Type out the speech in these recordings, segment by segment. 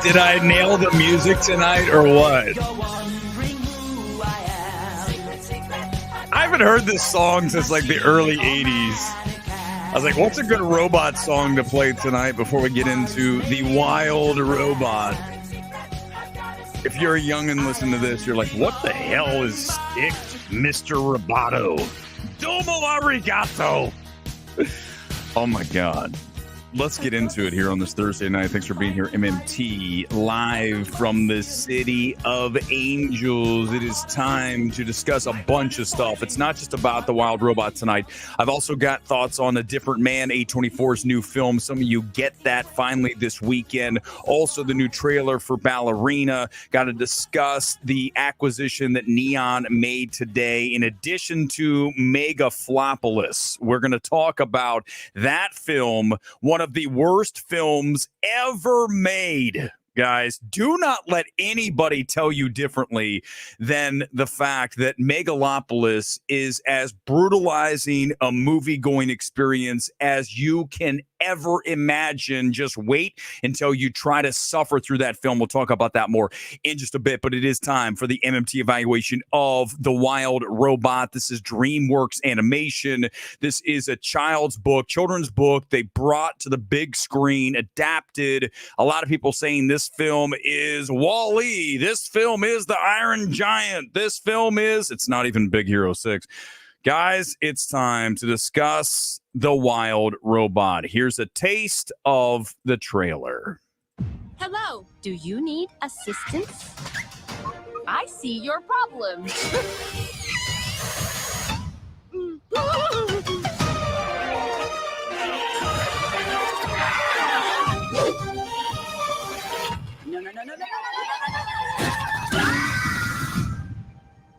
Did I nail the music tonight or what? I haven't heard this song since like the early 80s. I was like, what's a good robot song to play tonight before we get into the wild robot? If you're young and listen to this, you're like, what the hell is Stick Mr. Roboto? Domo arigato. Oh my God. Let's get into it here on this Thursday night. Thanks for being here, MMT, live from the City of Angels. It is time to discuss a bunch of stuff. It's not just about the wild robot tonight. I've also got thoughts on A Different Man, A24's new film. Some of you get that finally this weekend. Also, the new trailer for Ballerina. Got to discuss the acquisition that Neon made today. In addition to Megalopolis, we're going to talk about that film, one of the worst films ever made. Guys, do not let anybody tell you differently than the fact that Megalopolis is as brutalizing a movie-going experience as you can ever imagine. Just wait until you try to suffer through that film. We'll talk about that more in just a bit, but it is time for the MMT evaluation of The Wild Robot. This is DreamWorks animation. This is a children's book they brought to the big screen, adapted. A lot of people saying this film is Wall-E. This film is The Iron Giant. This film is, it's not even Big Hero 6. Guys, it's time to discuss The Wild Robot. Here's a taste of the trailer. Hello, do you need assistance? I see your problem. No.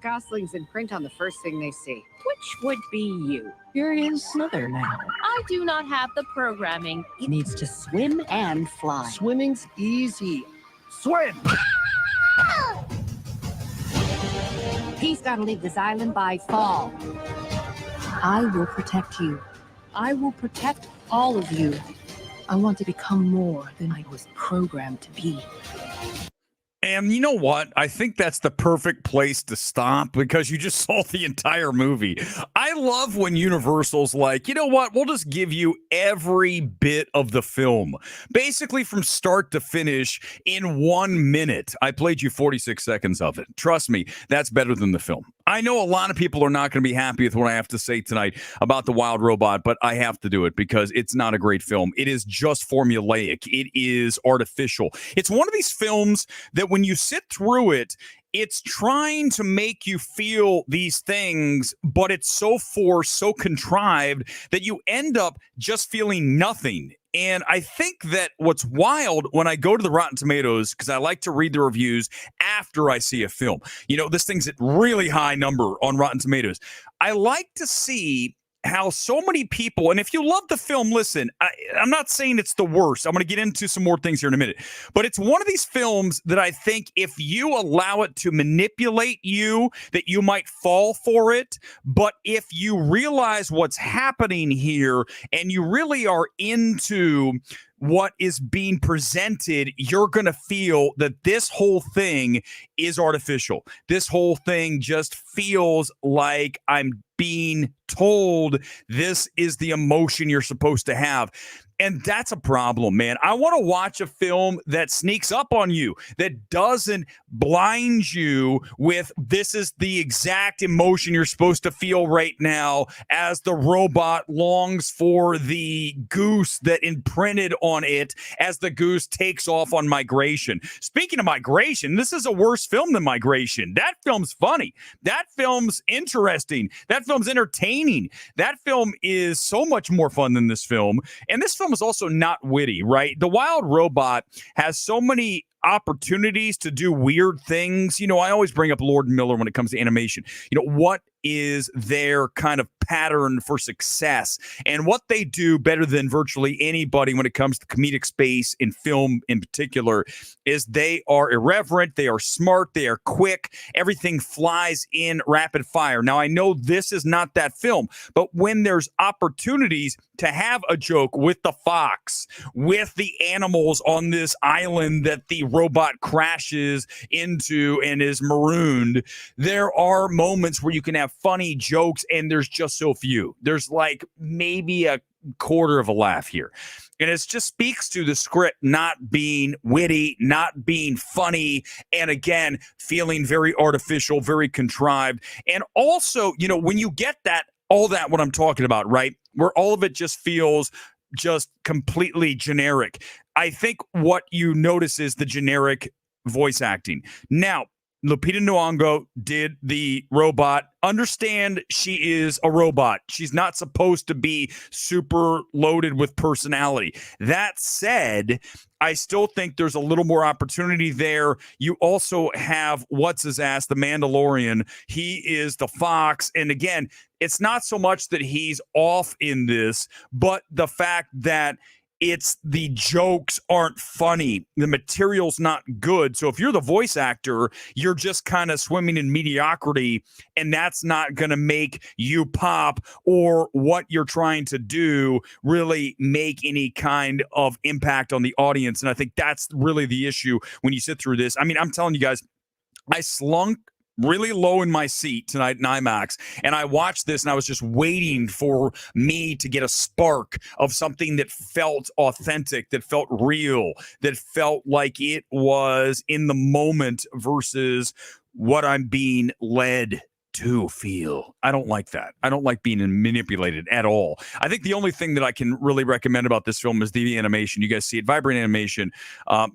Goslings imprint on the first thing they see. Which would be you. You're his mother now. I do not have the programming. He needs to swim and fly. Swimming's easy. Swim! He's got to leave this island by fall. I will protect you. I will protect all of you. I want to become more than I was programmed to be. And you know what? I think that's the perfect place to stop because you just saw the entire movie. I love when Universal's like, you know what? We'll just give you every bit of the film, basically from start to finish in 1 minute. I played you 46 seconds of it. Trust me, that's better than the film. I know a lot of people are not going to be happy with what I have to say tonight about The Wild Robot, but I have to do it because it's not a great film. It is just formulaic. It is artificial. It's one of these films that when you sit through it, it's trying to make you feel these things, but it's so forced, so contrived that you end up just feeling nothing. And I think that what's wild when I go to the Rotten Tomatoes, because I like to read the reviews after I see a film, you know, this thing's at really high number on Rotten Tomatoes. I like to see how so many people, and if you love the film, listen, I'm not saying it's the worst. I'm going to get into some more things here in a minute, but it's one of these films that I think if you allow it to manipulate you, that you might fall for it. But if you realize what's happening here and you really are into what is being presented, you're going to feel that this whole thing is artificial. This whole thing just feels like I'm being told this is the emotion you're supposed to have. And that's a problem, man. I want to watch a film that sneaks up on you, that doesn't blind you with this is the exact emotion you're supposed to feel right now as the robot longs for the goose that imprinted on it as the goose takes off on migration. Speaking of migration, this is a worse film than Migration. That film's funny. That film's interesting. That film's entertaining. That film is so much more fun than this film. And this film is also not witty, right? The Wild Robot has so many opportunities to do weird things. You know, I always bring up Lord and Miller when it comes to animation. You know, what is their kind of pattern for success. And what they do better than virtually anybody when it comes to comedic space in film in particular is they are irreverent, they are smart, they are quick. Everything flies in rapid fire. Now, I know this is not that film, but when there's opportunities to have a joke with the fox, with the animals on this island that the robot crashes into and is marooned, there are moments where you can have funny jokes, and there's just so few. There's like maybe a quarter of a laugh here. And it just speaks to the script not being witty, not being funny, and again, feeling very artificial, very contrived. And also, you know, when you get that, all that, what I'm talking about, right? Where all of it just feels just completely generic. I think what you notice is the generic voice acting. Now, Lupita Nyong'o did the robot. Understand she is a robot. She's not supposed to be super loaded with personality. That said, I still think there's a little more opportunity there. You also have what's his ass, the Mandalorian. He is the fox. And again, it's not so much that he's off in this, but the fact that it's the jokes aren't funny. The material's not good. So if you're the voice actor, you're just kind of swimming in mediocrity, and that's not going to make you pop or what you're trying to do really make any kind of impact on the audience. And I think that's really the issue when you sit through this. I mean, I'm telling you guys, I slunk really low in my seat tonight in IMAX, and I watched this and I was just waiting for me to get a spark of something that felt authentic, that felt real, that felt like it was in the moment versus what I'm being led to feel. I don't like that. I don't like being manipulated at all. I think the only thing that I can really recommend about this film is the animation. You guys see it, vibrant animation.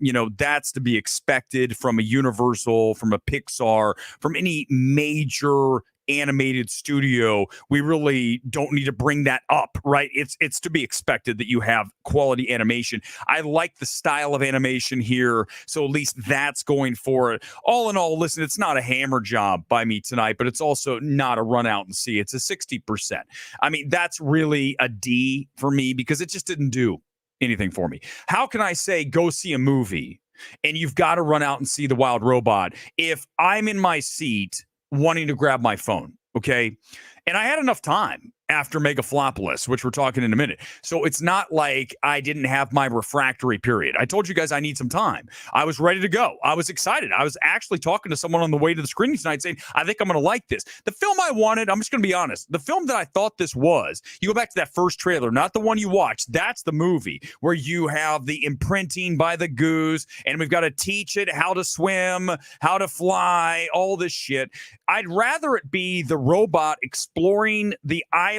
You know, that's to be expected from a Universal, from a Pixar, from any major animated studio. We really don't need to bring that up, right? It's to be expected that you have quality animation. I like the style of animation here, so at least that's going for it. All in all, listen, it's not a hammer job by me tonight, but it's also not a run out and see. It's a 60%. I mean, that's really a D for me because it just didn't do anything for me. How can I say go see a movie and you've got to run out and see The Wild Robot if I'm in my seat wanting to grab my phone, okay? And I had enough time after Megalopolis, which we're talking in a minute. So it's not like I didn't have my refractory period. I told you guys I need some time. I was ready to go. I was excited. I was actually talking to someone on the way to the screening tonight saying, I think I'm going to like this. The film I wanted, I'm just going to be honest, the film that I thought this was, you go back to that first trailer, not the one you watched, that's the movie where you have the imprinting by the goose, and we've got to teach it how to swim, how to fly, all this shit. I'd rather it be the robot exploring the island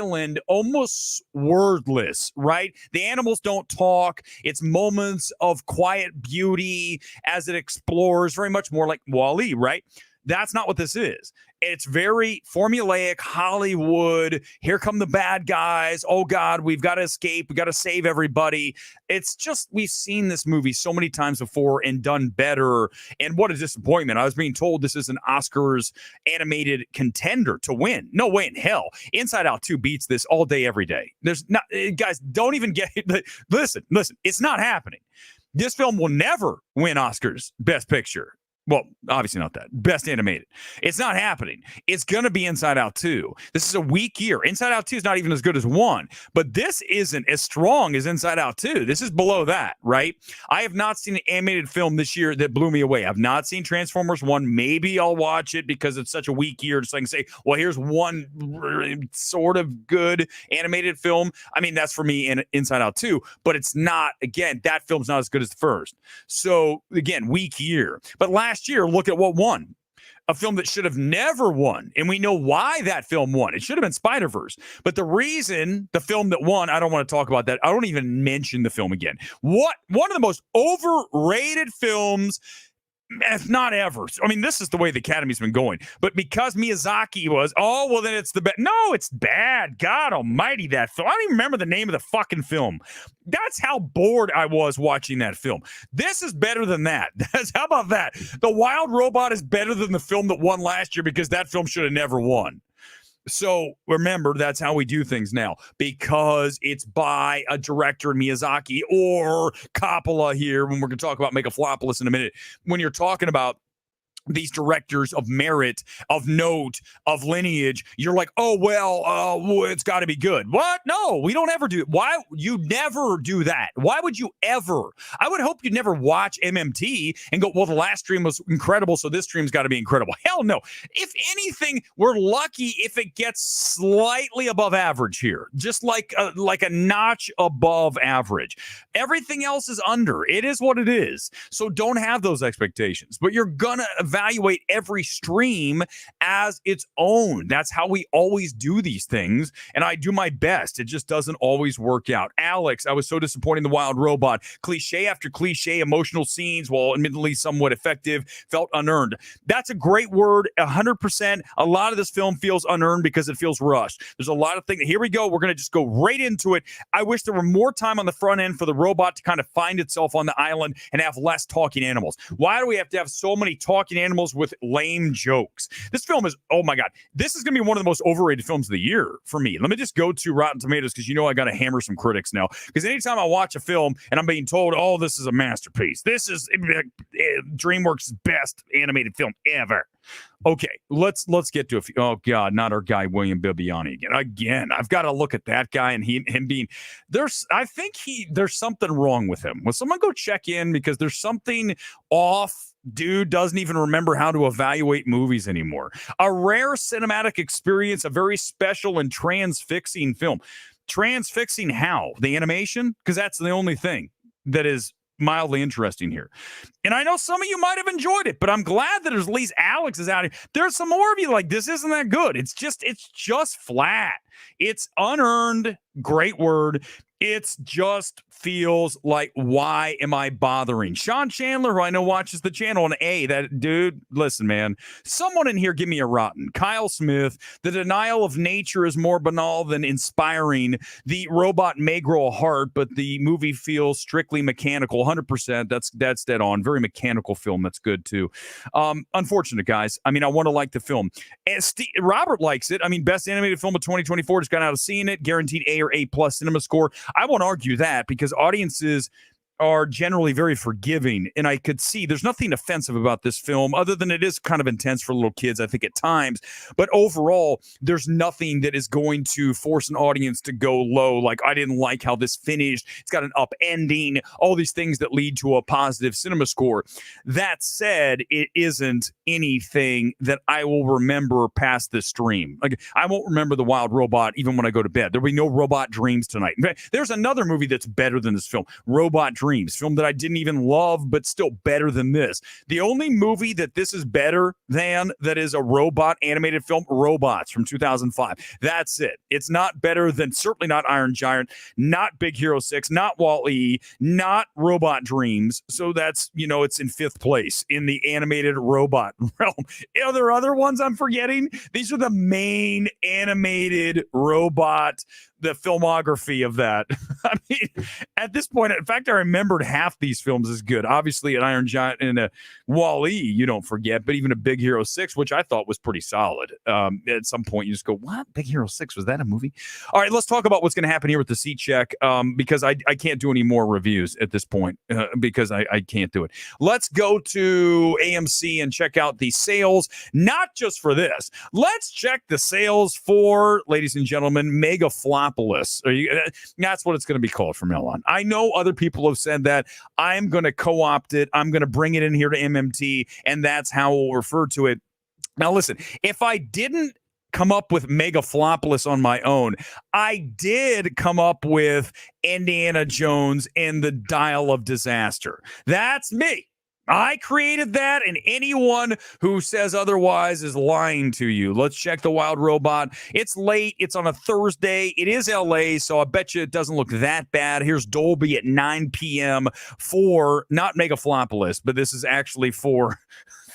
almost wordless, right? The animals don't talk. It's moments of quiet beauty as it explores, very much more like Wall-E, right? That's not what this is. It's very formulaic Hollywood. Here come the bad guys. Oh, God, we've got to escape. We got to save everybody. It's just, we've seen this movie so many times before and done better. And what a disappointment. I was being told this is an Oscars animated contender to win. No way in hell. Inside Out 2 beats this all day, every day. There's not, guys, don't even get it. Listen, it's not happening. This film will never win Oscars Best Picture. Well, obviously not that. Best animated. It's not happening. It's going to be Inside Out 2. This is a weak year. Inside Out 2 is not even as good as 1, but this isn't as strong as Inside Out 2. This is below that, right? I have not seen an animated film this year that blew me away. I've not seen Transformers 1. Maybe I'll watch it because it's such a weak year. So I can say, well, here's one sort of good animated film. I mean, that's for me in Inside Out 2, but it's not, again, that film's not as good as the first. So, again, weak year. But last year, look at what won. A film that should have never won. And we know why that film won. It should have been Spider-Verse. But the reason the film that won, I don't want to talk about that. I don't even mention the film again. One of the most overrated films, if not ever. I mean, this is the way the Academy's been going. But because Miyazaki was, oh, well, then it's the best. No, it's bad. God almighty, that film. I don't even remember the name of the fucking film. That's how bored I was watching that film. This is better than that. How about that? The Wild Robot is better than the film that won last year because that film should have never won. So remember, that's how we do things now, because it's by a director in Miyazaki or Coppola here. When we're going to talk about Megalopolis in a minute, when you're talking about these directors of merit, of note, of lineage, you're like, oh, well, it's got to be good. What? No, we don't ever do it. Why? You never do that. Why would you ever? I would hope you'd never watch MMT and go, well, the last stream was incredible, so this stream's got to be incredible. Hell no. If anything, we're lucky if it gets slightly above average here, just like a notch above average. Everything else is under. It is what it is. So don't have those expectations, but you're going to evaluate every stream as its own. That's how we always do these things, and I do my best. It just doesn't always work out. Alex, I was so disappointed in The Wild Robot. Cliche after cliche, emotional scenes, while admittedly somewhat effective, felt unearned. That's a great word, 100%. A lot of this film feels unearned because it feels rushed. There's a lot of things. Here we go. We're going to just go right into it. I wish there were more time on the front end for the robot to kind of find itself on the island and have less talking animals. Why do we have to have so many talking animals with lame jokes? This film is, oh my God, this is going to be one of the most overrated films of the year for me. Let me just go to Rotten Tomatoes, because I got to hammer some critics now. Because anytime I watch a film and I'm being told, oh, this is a masterpiece, this is DreamWorks' best animated film ever. Okay, let's get to a few. Oh God, not our guy William Bibiani again. I've got to look at that guy and him being I think there's something wrong with him. Will someone go check in, because there's something off? Dude doesn't even remember how to evaluate movies anymore. A rare cinematic experience, a very special and transfixing film. Transfixing how? The animation? Because that's the only thing that is mildly interesting here. And I know some of you might have enjoyed it, but I'm glad that at least Alex is out here. There's some more of you like, this isn't that good. It's just flat. It's unearned. Great word. It's just feels like, why am I bothering? Sean Chandler, who I know watches the channel, and that dude, listen, man, someone in here give me a rotten. Kyle Smith, the denial of nature is more banal than inspiring. The robot may grow a heart, but the movie feels strictly mechanical. 100%. That's dead on. Very mechanical film. That's good too. Unfortunate, guys. I mean, I want to like the film. And Robert likes it. I mean, best animated film of 2024. Just got out of seeing it. Guaranteed A or A+ cinema score. I won't argue that, because audiences are generally very forgiving, and I could see there's nothing offensive about this film other than it is kind of intense for little kids, I think, at times. But overall, there's nothing that is going to force an audience to go low. Like, I didn't like how this finished. It's got an up ending, all these things that lead to a positive cinema score. That said, it isn't anything that I will remember past this stream. Like, I won't remember The Wild Robot even when I go to bed. There'll be no robot dreams tonight. There's another movie that's better than this film, Robot Dreams, film that I didn't even love, but still better than this. The only movie that this is better than that is a robot animated film, Robots from 2005. That's it. It's not better than, certainly not Iron Giant, not Big Hero 6, not Wall-E, not Robot Dreams. So that's, it's in 5th place in the animated robot realm. Are there other ones I'm forgetting? These are the main animated robot, the filmography of that. I mean, at this point, in fact, I remembered half these films as good. Obviously, an Iron Giant and a Wall-E, you don't forget, but even a Big Hero 6, which I thought was pretty solid. At some point, you just go, what? Big Hero 6, was that a movie? All right, let's talk about what's going to happen here with the seat check, because I can't do any more reviews at this point, because I can't do it. Let's go to AMC and check out the sales, not just for this. Let's check the sales for, ladies and gentlemen, Megalopolis. That's what it's going to be called from now on. I know other people have said that. I'm going to co-opt it. I'm going to bring it in here to MMT, and that's how we'll refer to it. Now, listen, if I didn't come up with Megalopolis on my own, I did come up with Indiana Jones and the Dial of Disaster. That's me. I created that, and anyone who says otherwise is lying to you. Let's check The Wild Robot. It's late. It's on a Thursday. It is LA, so I bet you it doesn't look that bad. Here's Dolby at 9 p.m. for, not Megalopolis, but this is actually for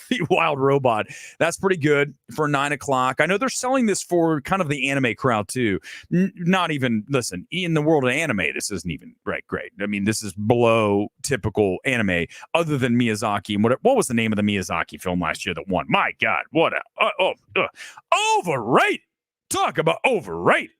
the Wild Robot. That's pretty good for 9 o'clock. I know they're selling this for kind of the anime crowd too. Not even, listen, in the world of anime, this isn't even great. I mean, this is below typical anime, other than Miyazaki. And what was the name of the Miyazaki film last year that won? My God, what a overrated. Talk about overrated.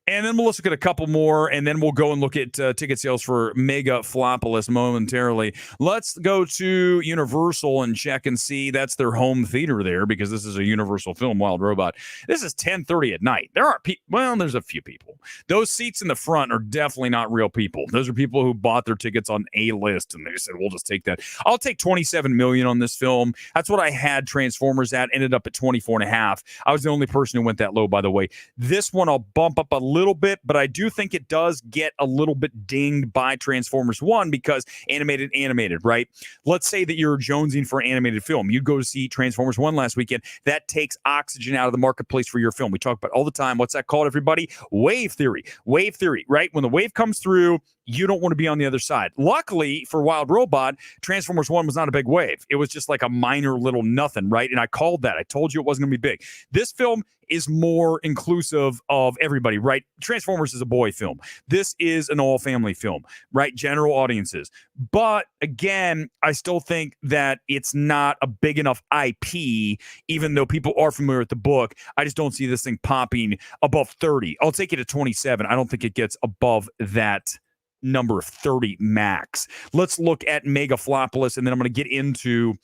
And then we'll look at a couple more, and then we'll go and look at ticket sales for Megalopolis momentarily. Let's go to Universal and check and see. That's their home theater there, because this is a Universal film, Wild Robot. This is 10:30 at night. There are people. Well, there's a few people. Those seats in the front are definitely not real people. Those are people who bought their tickets on A-list, and they said, we'll just take that. I'll take $27 million on this film. That's what I had Transformers at. Ended up at 24.5. I was the only person who went that low, by the way. This one I'll bump up a little bit, but I do think it does get a little bit dinged by Transformers 1 because animated, right? Let's say that you're jonesing for an animated film. You go to see Transformers 1 last weekend. That takes oxygen out of the marketplace for your film. We talk about all the time. What's that called, everybody? Wave theory. Wave theory, right? When the wave comes through, you don't want to be on the other side. Luckily for Wild Robot, Transformers 1 was not a big wave. It was just like a minor little nothing, right? And I called that. I told you it wasn't going to be big. This film is more inclusive of everybody, right? Transformers is a boy film. This is an all-family film, right? General audiences. But again, I still think that it's not a big enough IP, even though people are familiar with the book. I just don't see this thing popping above 30. I'll take it at 27. I don't think it gets above that number of 30 max. Let's look at Megalopolis, and then I'm going to get into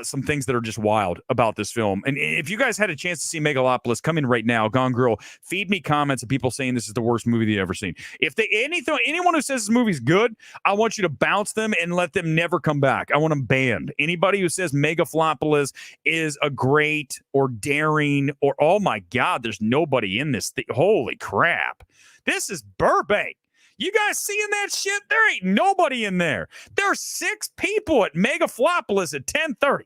some things that are just wild about this film. And if you guys had a chance to see Megalopolis, come in right now. Gone Girl, feed me comments of people saying this is the worst movie they've ever seen. If anyone who says this movie's good, I want you to bounce them and let them never come back. I want them banned. Anybody who says Megalopolis is a great or daring or, oh my God, there's nobody in this thing. Holy crap. This is Burbank. You guys seeing that shit? There ain't nobody in there. There's 6 people at Megalopolis at 10:30.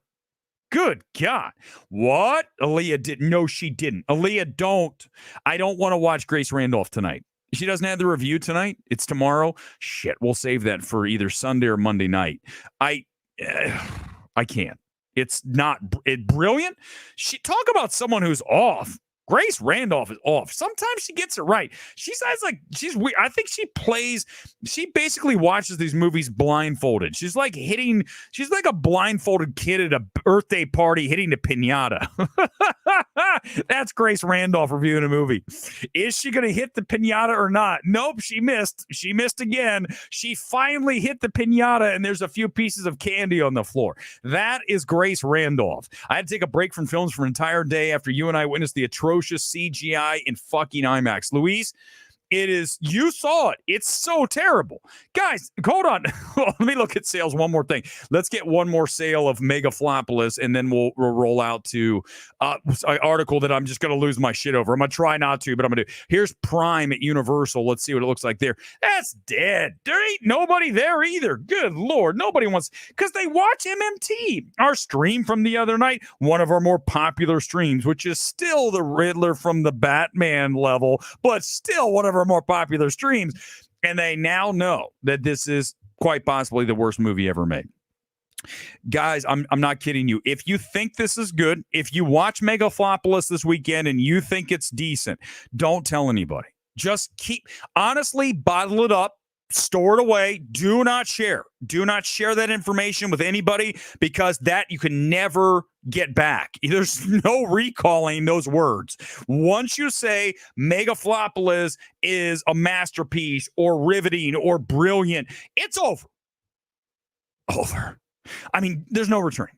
Good God. What? Aaliyah didn't. No, she didn't. Aaliyah, don't. I don't want to watch Grace Randolph tonight. She doesn't have the review tonight. It's tomorrow. Shit, we'll save that for either Sunday or Monday night. I can't. It's not brilliant. She talk about someone who's off. Grace Randolph is off. Sometimes she gets it right. She says like she's weird. I think she basically watches these movies blindfolded. She's like a blindfolded kid at a birthday party hitting a piñata. That's Grace Randolph reviewing a movie. Is she going to hit the piñata or not? Nope, she missed. She missed again. She finally hit the piñata and there's a few pieces of candy on the floor. That is Grace Randolph. I had to take a break from films for an entire day after you and I witnessed the atrocious CGI in fucking IMAX. Luis, you saw it. It's so terrible. Guys, hold on. Let me look at sales one more thing. Let's get one more sale of Megalopolis, and then we'll roll out to an article that I'm just going to lose my shit over. I'm going to try not to, but I'm going to. Here's Prime at Universal. Let's see what it looks like there. That's dead. There ain't nobody there either. Good Lord. Nobody wants, because they watch MMT. Our stream from the other night, one of our more popular streams, which is still the Riddler from the Batman level, but still one of our more popular streams, and they now know that this is quite possibly the worst movie ever made. Guys, I'm not kidding you. If you think this is good, if you watch Megalopolis this weekend and you think it's decent, don't tell anybody. Just honestly, bottle it up, store it away. Do not share. Do not share that information with anybody, because that you can never get back. There's no recalling those words. Once you say Megalopolis is a masterpiece or riveting or brilliant, it's over. Over. I mean, there's no returning.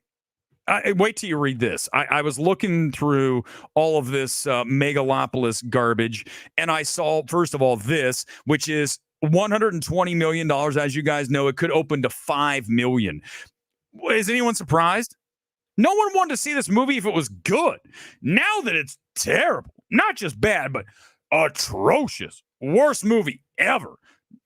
Wait till you read this. I was looking through all of this Megalopolis garbage, and I saw, first of all, this, which is $120 million. As you guys know, it could open to $5 million. Is anyone surprised? No one wanted to see this movie if it was good. Now that it's terrible, not just bad, but atrocious, worst movie ever,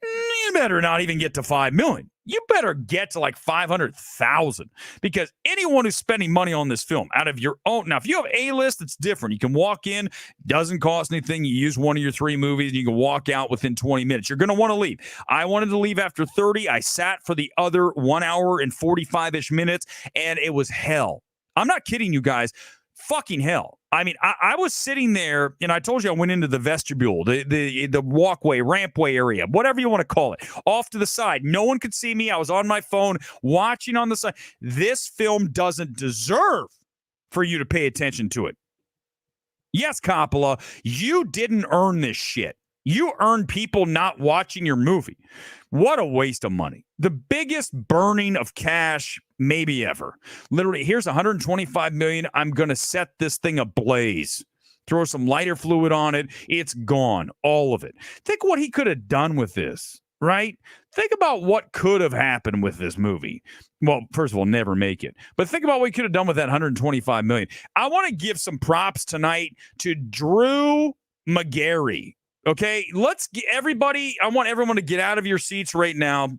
you better not even get to 5 million. You better get to like 500,000, because anyone who's spending money on this film out of your own. Now, if you have A-list, it's different. You can walk in, doesn't cost anything. You use one of your 3 movies, and you can walk out within 20 minutes. You're going to want to leave. I wanted to leave after 30. I sat for the other 1 hour and 45-ish minutes, and it was hell. I'm not kidding you guys. Fucking hell. I mean, I was sitting there, and I told you I went into the vestibule, the walkway, rampway area, whatever you want to call it, off to the side. No one could see me. I was on my phone watching on the side. This film doesn't deserve for you to pay attention to it. Yes, Coppola, you didn't earn this shit. You earned people not watching your movie. What a waste of money. The biggest burning of cash maybe ever. Literally, here's $125 million. I'm going to set this thing ablaze. Throw some lighter fluid on it. It's gone. All of it. Think what he could have done with this, right? Think about what could have happened with this movie. Well, first of all, never make it. But think about what he could have done with that $125 million. I want to give some props tonight to Drew McGarry. Okay, let's get everybody. I want everyone to get out of your seats right now.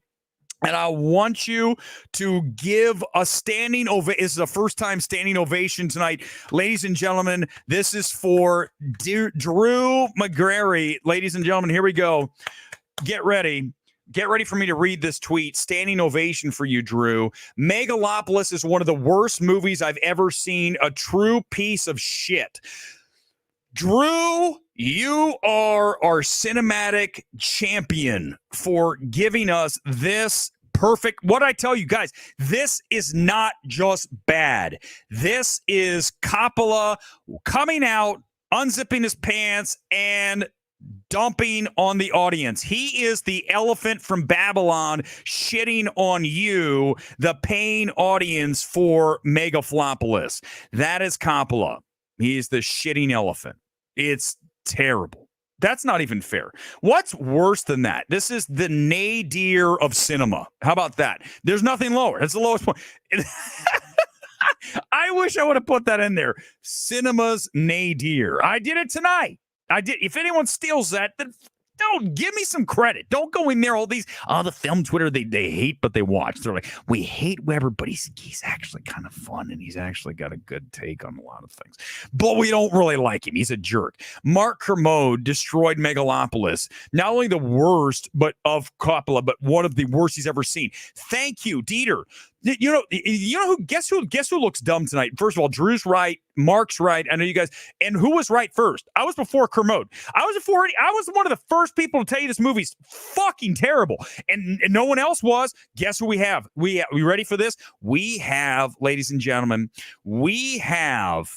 And I want you to give a standing ovation. This is a first-time standing ovation tonight. Ladies and gentlemen, this is for Drew McGarry. Ladies and gentlemen, here we go. Get ready. Get ready for me to read this tweet. Standing ovation for you, Drew. Megalopolis is one of the worst movies I've ever seen. A true piece of shit. Drew, you are our cinematic champion for giving us this perfect. What I tell you guys, this is not just bad. This is Coppola coming out, unzipping his pants, and dumping on the audience. He is the elephant from Babylon shitting on you, the paying audience for Megalopolis. That is Coppola. He's the shitting elephant. It's terrible. That's not even fair. What's worse than that? This is the nadir of cinema. How about that? There's nothing lower. That's the lowest point. I wish I would have put that in there. Cinema's nadir. I did it tonight. I did. If anyone steals that, then don't give me some credit. Don't go in there. All these, the film Twitter, they hate, but they watch. They're like, we hate Weber, but he's actually kind of fun, and he's actually got a good take on a lot of things. But we don't really like him. He's a jerk. Mark Kermode destroyed Megalopolis. Not only the worst, but of Coppola, but one of the worst he's ever seen. Thank you, Dieter. You know who? Guess who looks dumb tonight? First of all, Drew's right. Mark's right. I know you guys. And who was right first? I was before Kermode. I was one of the first people to tell you this movie's fucking terrible, and no one else was. Guess who we have? We ready for this? We have, ladies and gentlemen, we have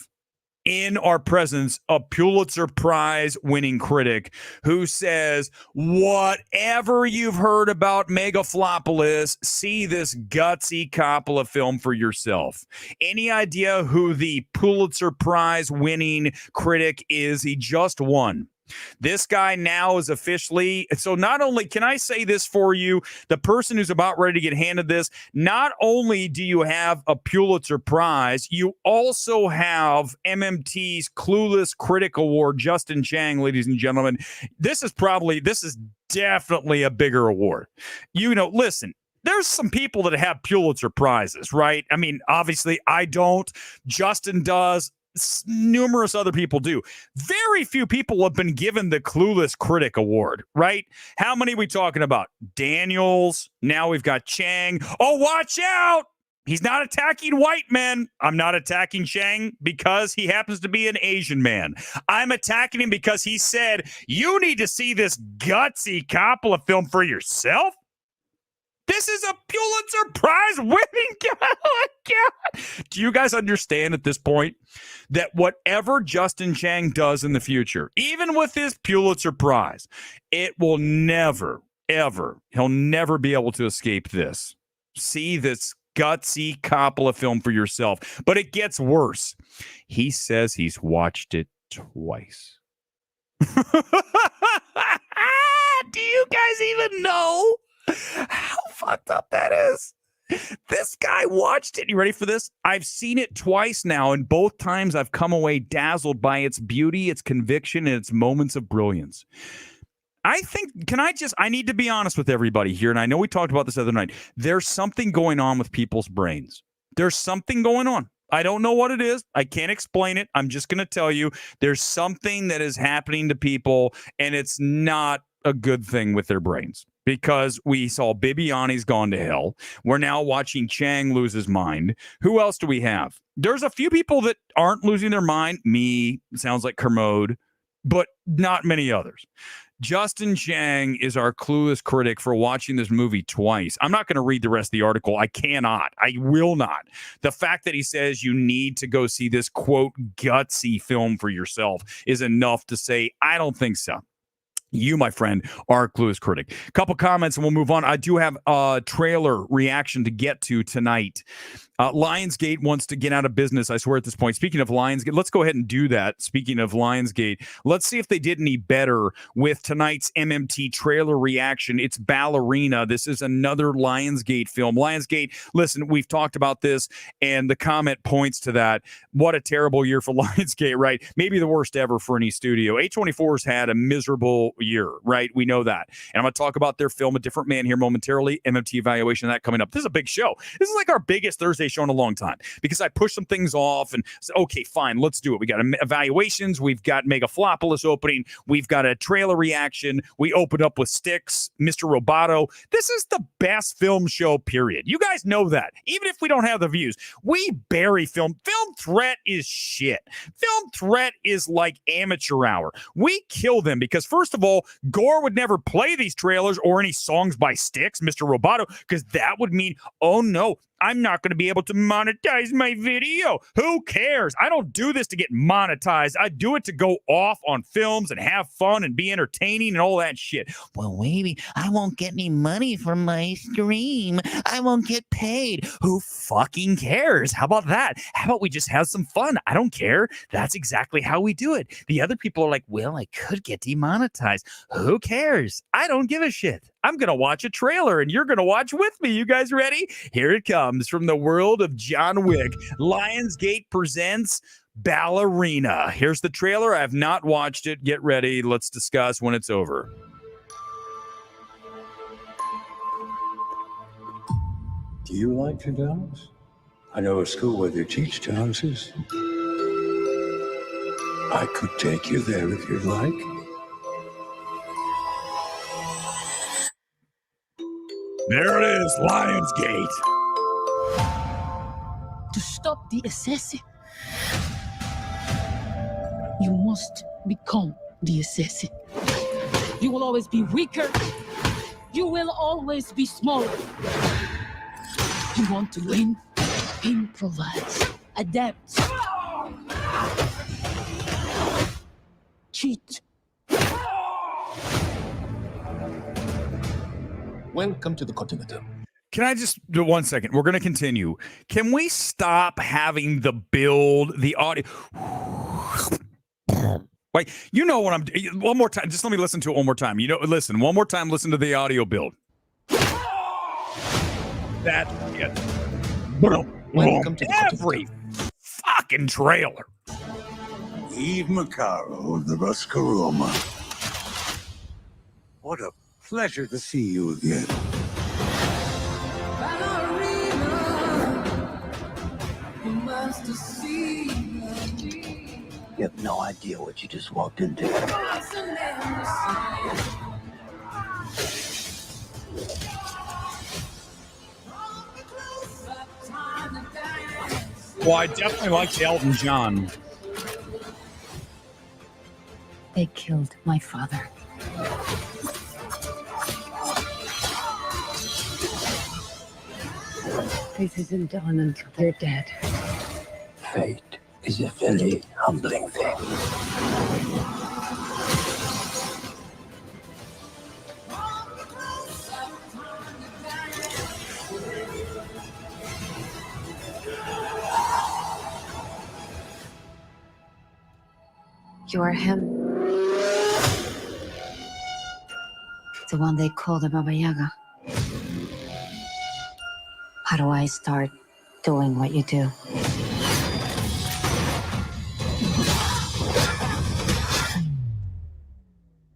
in our presence a Pulitzer Prize winning critic who says, whatever you've heard about Megalopolis, see this gutsy Coppola film for yourself. Any idea who the Pulitzer Prize winning critic is? He just won. This guy now is officially, so not only can I say this for you, the person who's about ready to get handed this, not only do you have a Pulitzer Prize, you also have MMT's Clueless Critic Award, Justin Chang, ladies and gentlemen. This is definitely a bigger award. Listen, there's some people that have Pulitzer Prizes, right? I mean, obviously I don't. Justin does. Numerous other people do. Very few people have been given the Clueless Critic Award, right? How many are we talking about? Daniels. Now we've got Chang. Oh, watch out. He's not attacking white men. I'm not attacking Chang because he happens to be an Asian man. I'm attacking him because he said, you need to see this gutsy Coppola film for yourself. This is a Pulitzer Prize winning guy. Oh my God. Do you guys understand at this point that whatever Justin Chang does in the future, even with his Pulitzer Prize, it will never, ever, he'll never be able to escape this. See this gutsy Coppola film for yourself. But it gets worse. He says he's watched it twice. Do you guys even know how fucked up that is? This guy watched it. You ready for this? I've seen it twice now, and both times I've come away dazzled by its beauty, its conviction, and its moments of brilliance. I think, I need to be honest with everybody here, and I know we talked about this the other night. There's something going on with people's brains. There's something going on. I don't know what it is. I can't explain it. I'm just going to tell you there's something that is happening to people, and it's not a good thing with their brains. Because we saw Bibiani's gone to hell. We're now watching Chang lose his mind. Who else do we have? There's a few people that aren't losing their mind. Me, sounds like Kermode, but not many others. Justin Chang is our clueless critic for watching this movie twice. I'm not going to read the rest of the article. I cannot. I will not. The fact that he says you need to go see this, quote, gutsy film for yourself is enough to say, I don't think so. You, my friend, are a clueless critic. Couple comments and we'll move on. I do have a trailer reaction to get to tonight. Lionsgate wants to get out of business, I swear at this point. Speaking of Lionsgate, let's go ahead and do that. Speaking of Lionsgate, let's see if they did any better with tonight's MMT trailer reaction. It's Ballerina. This is another Lionsgate film. Lionsgate, listen, we've talked about this, and the comment points to that. What a terrible year for Lionsgate, right? Maybe the worst ever for any studio. A24's had a miserable year, right? We know that. And I'm going to talk about their film, A Different Man, here momentarily. MMT evaluation of that coming up. This is a big show. This is like our biggest Thursday show in a long time because I pushed some things off and said, okay, fine, let's do it. We got evaluations. We've got Megalopolis opening. We've got a trailer reaction. We opened up with Sticks, Mr. Roboto. This is the best film show, period. You guys know that. Even if we don't have the views, we bury film. Film Threat is shit. Film Threat is like amateur hour. We kill them because, first of all, Gore would never play these trailers or any songs by Sticks, Mr. Roboto, because that would mean, oh no, I'm not going to be able to monetize my video. Who cares? I don't do this to get monetized. I do it to go off on films and have fun and be entertaining and all that shit. Well, maybe I won't get any money from my stream. I won't get paid. Who fucking cares? How about that? How about we just have some fun? I don't care. That's exactly how we do it. The other people are like, well, I could get demonetized. Who cares? I don't give a shit. I'm going to watch a trailer and you're going to watch with me. You guys ready? Here it comes from the world of John Wick. Lionsgate presents Ballerina. Here's the trailer. I have not watched it. Get ready. Let's discuss when it's over. Do you like to dance? I know a school where they teach dances. I could take you there if you'd like. There it is, Lionsgate. To stop the assassin, you must become the assassin. You will always be weaker. You will always be smaller. You want to win? Improvise. Adapt. Cheat. Welcome to the continent. Can I just do 1 second? We're going to continue. Can we stop having the build, the audio? Wait, you know what I'm doing. One more time. Just let me listen to it one more time. You know, listen, one more time. Listen to the audio build. That, yeah. Welcome to the Every fucking trailer. Eve Macaro of the Ruscaroma. What a pleasure to see you again. You have no idea what you just walked into. Well, I definitely like Elton John. They killed my father. This isn't done until they're dead. Fate is a very humbling thing. You're him. The one they call the Baba Yaga. How do I start doing what you do?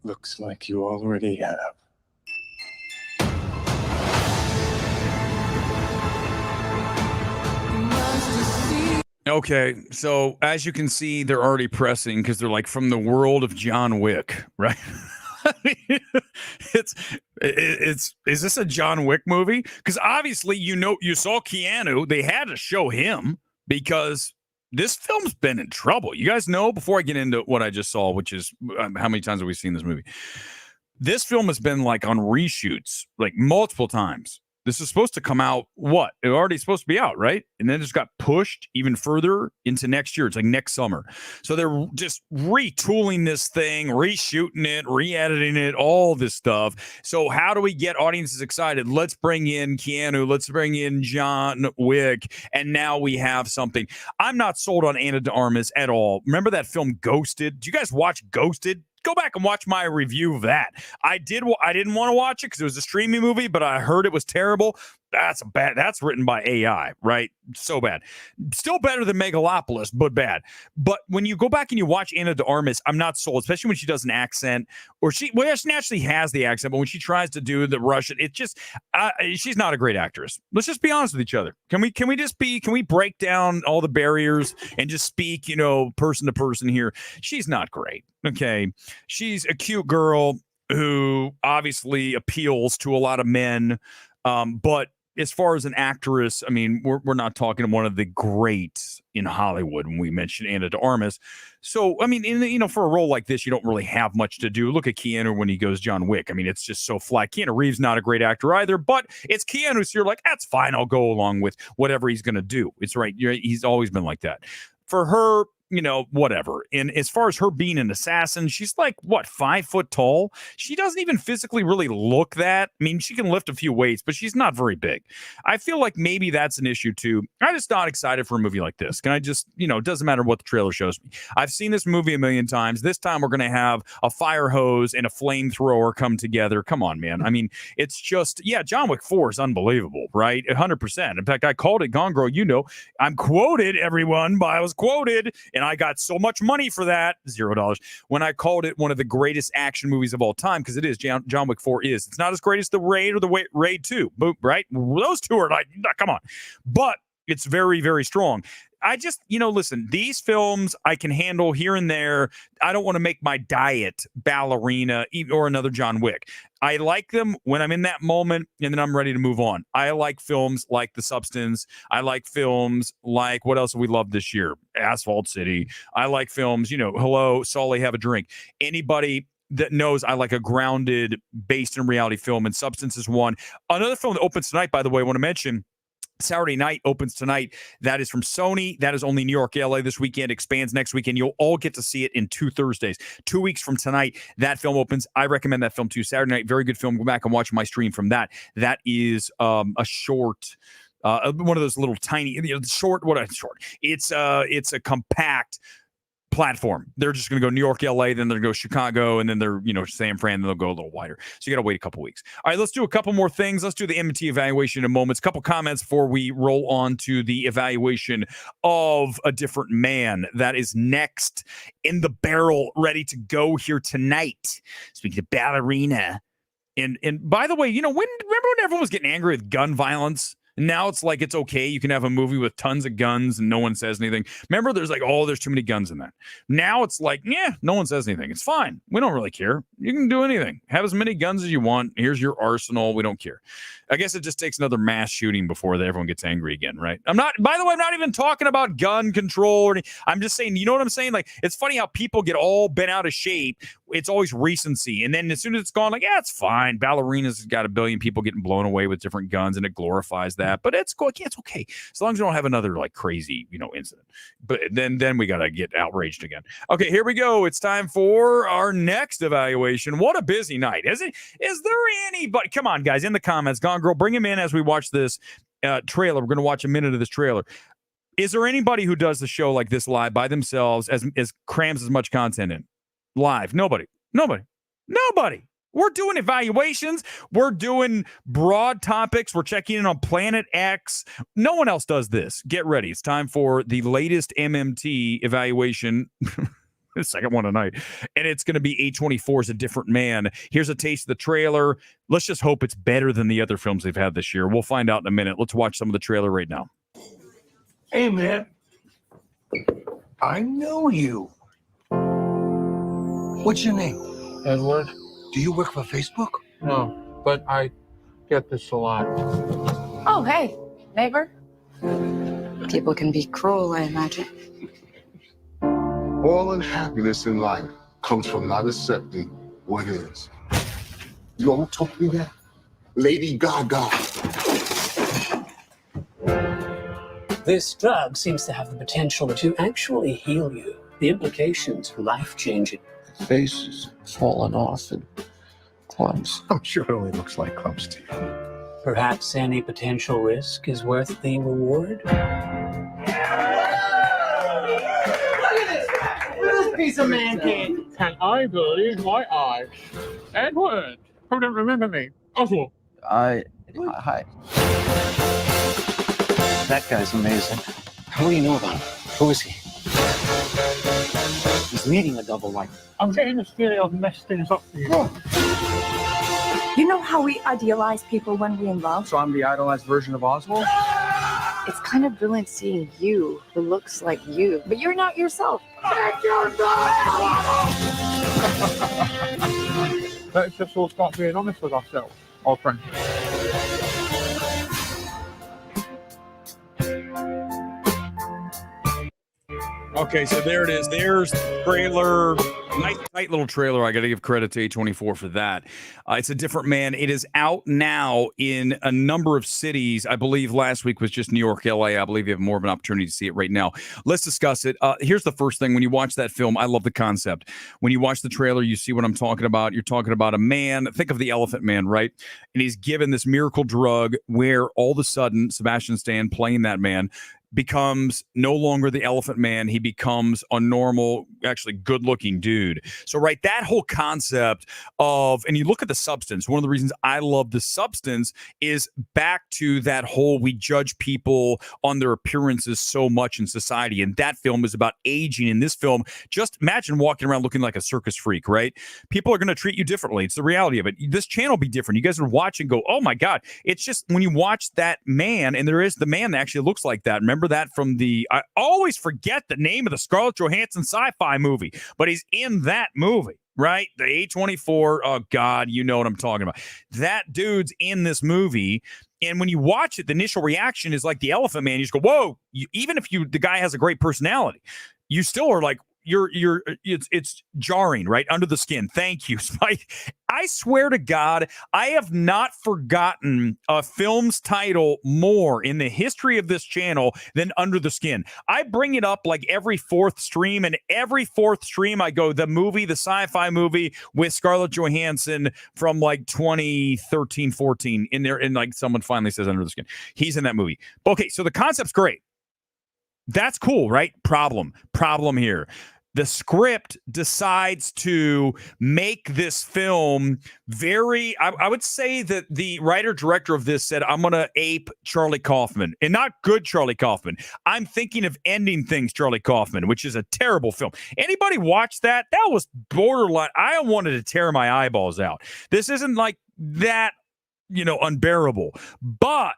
Looks like you already have. Okay, so as you can see, they're already pressing because they're like from the world of John Wick, right? I mean, it's is this a John Wick movie? Because obviously, you know, you saw Keanu. They had to show him because this film's been in trouble. You guys know, before I get into what I just saw, which is how many times have we seen this movie? This film has been like on reshoots like multiple times. This is supposed to come out, what? It already supposed to be out, right? And then it just got pushed even further into next year. It's like next summer. So they're just retooling this thing, reshooting it, re-editing it, all this stuff. So how do we get audiences excited? Let's bring in Keanu. Let's bring in John Wick. And now we have something. I'm not sold on Ana de Armas at all. Remember that film Ghosted? Did you guys watch Ghosted? Go back and watch my review of that. I didn't want to watch it because it was a streaming movie, but I heard it was terrible. That's written by AI, right? So bad. Still better than Megalopolis, but bad. But when you go back and you watch Ana de Armas, I'm not sold, especially when she does an accent, or she naturally has the accent, but when she tries to do the Russian, it just she's not a great actress. Let's just be honest with each other. Can we break down all the barriers and just speak, person to person here? She's not great. Okay. She's a cute girl who obviously appeals to a lot of men. But as far as an actress, I mean, we're not talking one of the greats in Hollywood when we mention Ana de Armas. So, I mean, for a role like this, you don't really have much to do. Look at Keanu when he goes John Wick. I mean, it's just so flat. Keanu Reeves not a great actor either, but it's Keanu, so you're like, that's fine. I'll go along with whatever he's going to do. It's right. He's always been like that. For her, whatever. And as far as her being an assassin, she's like, 5 foot tall? She doesn't even physically really look that. I mean, she can lift a few weights, but she's not very big. I feel like maybe that's an issue too. I'm just not excited for a movie like this. Can I just, it doesn't matter what the trailer shows me. I've seen this movie a million times. This time we're going to have a fire hose and a flamethrower come together. Come on, man. I mean, it's just, John Wick 4 is unbelievable, right? 100%. In fact, I called it Gone Girl. I'm quoted, everyone, but I was quoted. And I got so much money for that, $0, when I called it one of the greatest action movies of all time, because it is. John Wick 4 is. It's not as great as the Raid or the Raid 2, right? Those two are like, come on. But it's very, very strong. I just, listen, these films I can handle here and there. I don't want to make my diet Ballerina or another John Wick. I like them when I'm in that moment and then I'm ready to move on. I like films like The Substance. I like films like, what else have we loved this year? Asphalt City. I like films, Hello, Sully, Have a Drink. Anybody that knows I like a grounded, based in reality film, and Substance is one. Another film that opens tonight, by the way, I want to mention, Saturday night opens tonight. That is from Sony. That is only New York, LA this weekend, expands next weekend. You'll all get to see it in 2 Thursdays. 2 weeks from tonight, that film opens. I recommend that film too. Saturday night, very good film. Go back and watch my stream from that. That is a short, one of those little tiny, short. It's a compact platform. They're just going to go New York, LA, then they're going to go Chicago, and then they're, San Fran, then they'll go a little wider. So you got to wait a couple weeks. All right, let's do a couple more things. Let's do the M&T evaluation in a moment. A couple comments before we roll on to the evaluation of A Different Man. That is next in the barrel, ready to go here tonight. Speaking of Ballerina. And by the way, remember when everyone was getting angry with gun violence? Now it's like it's okay. You can have a movie with tons of guns and no one says anything. Remember, there's like, there's too many guns in that. Now it's like, no one says anything. It's fine. We don't really care. You can do anything. Have as many guns as you want. Here's your arsenal. We don't care. I guess it just takes another mass shooting before everyone gets angry again, right? By the way, I'm not even talking about gun control. I'm just saying, you know what I'm saying? Like, it's funny how people get all bent out of shape. It's always recency. And then as soon as it's gone, like, it's fine. Ballerina's got 1 billion people getting blown away with different guns, and it glorifies that. But it's okay. As long as you don't have another like crazy, incident. But then we got to get outraged again. Okay, here we go. It's time for our next evaluation. What a busy night. Is there anybody? Come on, guys, in the comments. Gone Girl, bring him in as we watch this trailer. We're going to watch a minute of this trailer. Is there anybody who does the show like this live by themselves as crams as much content in? Live. Nobody. We're doing evaluations. We're doing broad topics. We're checking in on Planet X. No one else does this. Get ready. It's time for the latest MMT evaluation. The second one tonight. And it's going to be A24's A Different Man. Here's a taste of the trailer. Let's just hope it's better than the other films they've had this year. We'll find out in a minute. Let's watch some of the trailer right now. Hey, man. I know you. What's your name? Edward? Do you work for Facebook? No, but I get this a lot. Oh, hey, neighbor. People can be cruel, I imagine. All unhappiness in life comes from not accepting what is. You all taught me that? Lady Gaga. This drug seems to have the potential to actually heal you. The implications are life-changing. The face is falling off in clumps. I'm sure it only looks like clumps to you. Perhaps any potential risk is worth the reward? Look at this! Look at this piece of man candy! Can I believe my eyes? Edward, who don't remember me? Oswald. Hi. That guy's amazing. What do you know about him? Who is he? He's leading a double life. I'm getting this feeling I've messed things up for you. You know how we idealize people when we're in love? So I'm the idolized version of Oswald? It's kind of brilliant seeing you who looks like you, but you're not yourself. Let's just all start being honest with ourselves, old friend. Okay, so there it is. There's the trailer. Nice, tight little trailer. I got to give credit to A24 for that. It's A Different Man. It is out now in a number of cities. I believe last week was just New York, LA. I believe you have more of an opportunity to see it right now. Let's discuss it. Here's the first thing. When you watch that film, I love the concept. When you watch the trailer, you see what I'm talking about. You're talking about a man. Think of the Elephant Man, right? And he's given this miracle drug where all of a sudden, Sebastian Stan playing that man becomes no longer the Elephant Man. He becomes a normal, actually good-looking dude. So, right, that whole concept of, and you look at the substance, one of the reasons I love the substance is back to that whole we judge people on their appearances so much in society. And that film is about aging. In this film, just imagine walking around looking like a circus freak, right? People are going to treat you differently. It's the reality of it. This channel will be different. You guys would watch and go, oh my God. It's just when you watch that man, and there is the man that actually looks like that. Remember that from I always forget the name of the Scarlett Johansson sci-fi movie, but he's in that movie, right? The A24, oh God, you know what I'm talking about. That dude's in this movie, and when you watch it, the initial reaction is like the Elephant Man. You just go, whoa, even if the guy has a great personality, you still are like, it's jarring, right? Under the skin. Thank you, Spike. I swear to God, I have not forgotten a film's title more in the history of this channel than Under the Skin. I bring it up like every fourth stream, and every fourth stream I go, the sci-fi movie with Scarlett Johansson from like 2013, 14 in there, and like someone finally says Under the Skin. He's in that movie. Okay, so the concept's great. That's cool, right? Problem here. The script decides to make this film very, I would say that the writer-director of this said, I'm going to ape Charlie Kaufman, and not good Charlie Kaufman. I'm thinking of Ending Things Charlie Kaufman, which is a terrible film. Anybody watch that? That was borderline. I wanted to tear my eyeballs out. This isn't like that, unbearable. But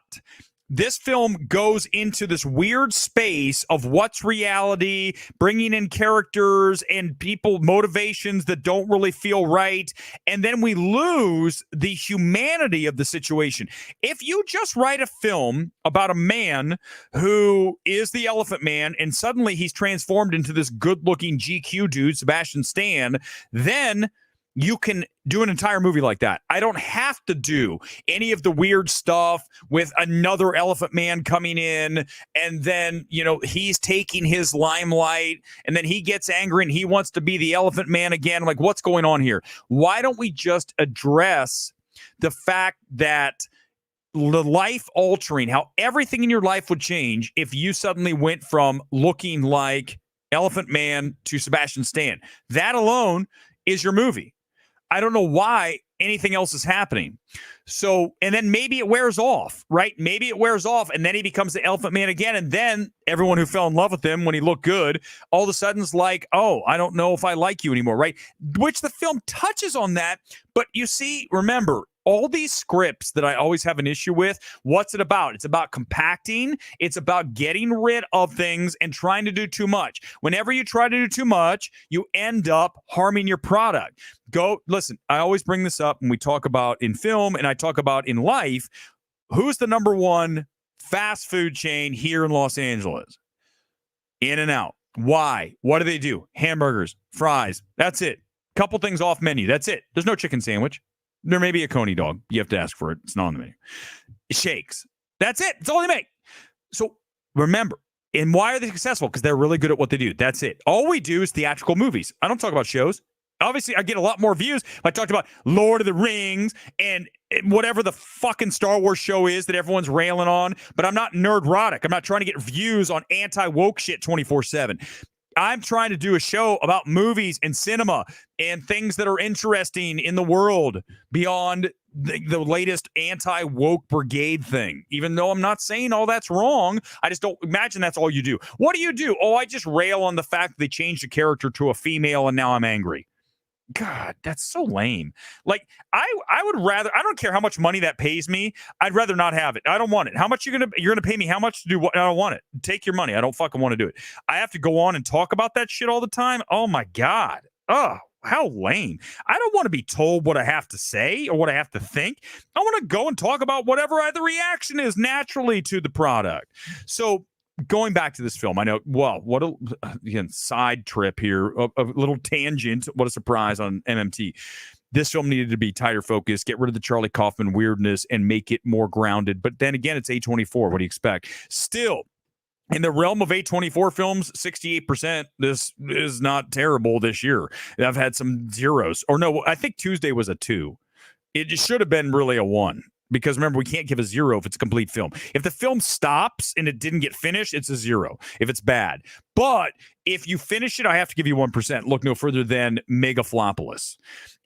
this film goes into this weird space of what's reality, bringing in characters and people motivations that don't really feel right. And then we lose the humanity of the situation. If you just write a film about a man who is the Elephant Man and suddenly he's transformed into this good-looking GQ dude, Sebastian Stan, then you can do an entire movie like that. I don't have to do any of the weird stuff with another Elephant Man coming in, and then, he's taking his limelight, and then he gets angry and he wants to be the Elephant Man again. I'm like, what's going on here? Why don't we just address the fact that the life altering, how everything in your life would change if you suddenly went from looking like Elephant Man to Sebastian Stan? That alone is your movie. I don't know why anything else is happening. So, and then maybe it wears off, right? Maybe it wears off, and then he becomes the Elephant Man again, and then everyone who fell in love with him when he looked good, all of a sudden is like, oh, I don't know if I like you anymore, right? Which the film touches on that, but you see, remember, all these scripts that I always have an issue with, what's it about? It's about compacting. It's about getting rid of things and trying to do too much. Whenever you try to do too much, you end up harming your product. Listen, I always bring this up when we talk about in film and I talk about in life. Who's the number one fast food chain here in Los Angeles? In-N-Out. Why? What do they do? Hamburgers, fries. That's it. Couple things off menu. That's it. There's no chicken sandwich. There may be a Coney dog. You have to ask for it. It's not on the menu. Shakes. That's it. It's all they make. So remember, and why are they successful? Because they're really good at what they do. That's it. All we do is theatrical movies. I don't talk about shows. Obviously, I get a lot more views if I talked about Lord of the Rings and whatever the fucking Star Wars show is that everyone's railing on. But I'm not nerd-rotic. I'm not trying to get views on anti-woke shit 24/7. I'm trying to do a show about movies and cinema and things that are interesting in the world beyond the latest anti-woke brigade thing. Even though I'm not saying all that's wrong, I just don't imagine that's all you do. What do? Oh, I just rail on the fact that they changed the character to a female and now I'm angry. God, that's so lame. Like, I would rather, I don't care how much money that pays me. I'd rather not have it. I don't want it. How much you're gonna pay me how much to do what? I don't want it. Take your money. I don't fucking want to do it. I have to go on and talk about that shit all the time. Oh my God. Oh, how lame. I don't want to be told what I have to say or what I have to think. I want to go and talk about whatever the reaction is naturally to the product. So going back to this film, I know, well, what a again, side trip here, a little tangent. What a surprise on MMT. This film needed to be tighter focused, get rid of the Charlie Kaufman weirdness and make it more grounded. But then again, it's A24. What do you expect? Still, in the realm of A24 films, 68%, this is not terrible this year. I've had some zeros. Or no, I think Tuesday was a 2. It just should have been really a 1. Because remember, we can't give a 0 if it's a complete film. If the film stops and it didn't get finished, it's a 0 if it's bad. But if you finish it, I have to give you 1%. Look no further than Megalopolis.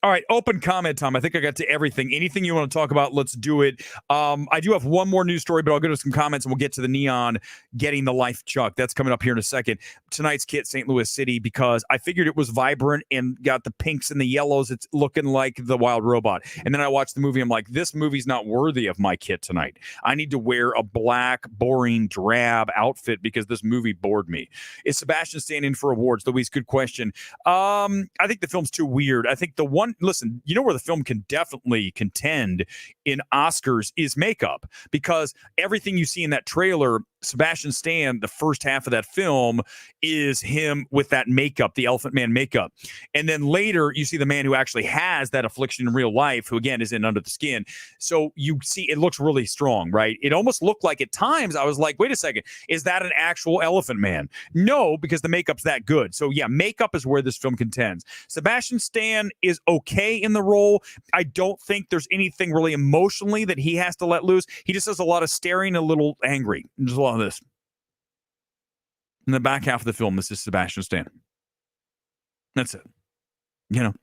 All right, open comment time. I think I got to everything. Anything you want to talk about, let's do it. I do have one more news story, but I'll go to some comments and we'll get to the Neon getting the life chuck. That's coming up here in a second. Tonight's kit, St. Louis City, because I figured it was vibrant and got the pinks and the yellows. It's looking like the Wild Robot. And then I watched the movie. I'm like, this movie's not worthy of my kit tonight. I need to wear a black, boring, drab outfit because this movie bored me. Is Sebastian Stan in for awards? Louise, good question. I think the film's too weird. I think the one, listen, you know where the film can definitely contend in Oscars is makeup, because everything you see in that trailer, Sebastian Stan, the first half of that film is him with that makeup, the Elephant Man makeup. And then later you see the man who actually has that affliction in real life, who again is in Under the Skin. So you see it looks really strong, right? It almost looked like at times I was like, wait a second, is that an actual Elephant Man? No, because the makeup's that good. So yeah, makeup is where this film contends. Sebastian Stan is okay in the role. I don't think there's anything really emotionally that he has to let loose. He just does a lot of staring, a little angry. There's a lot of this. In the back half of the film, this is Sebastian Stan. That's it. You know,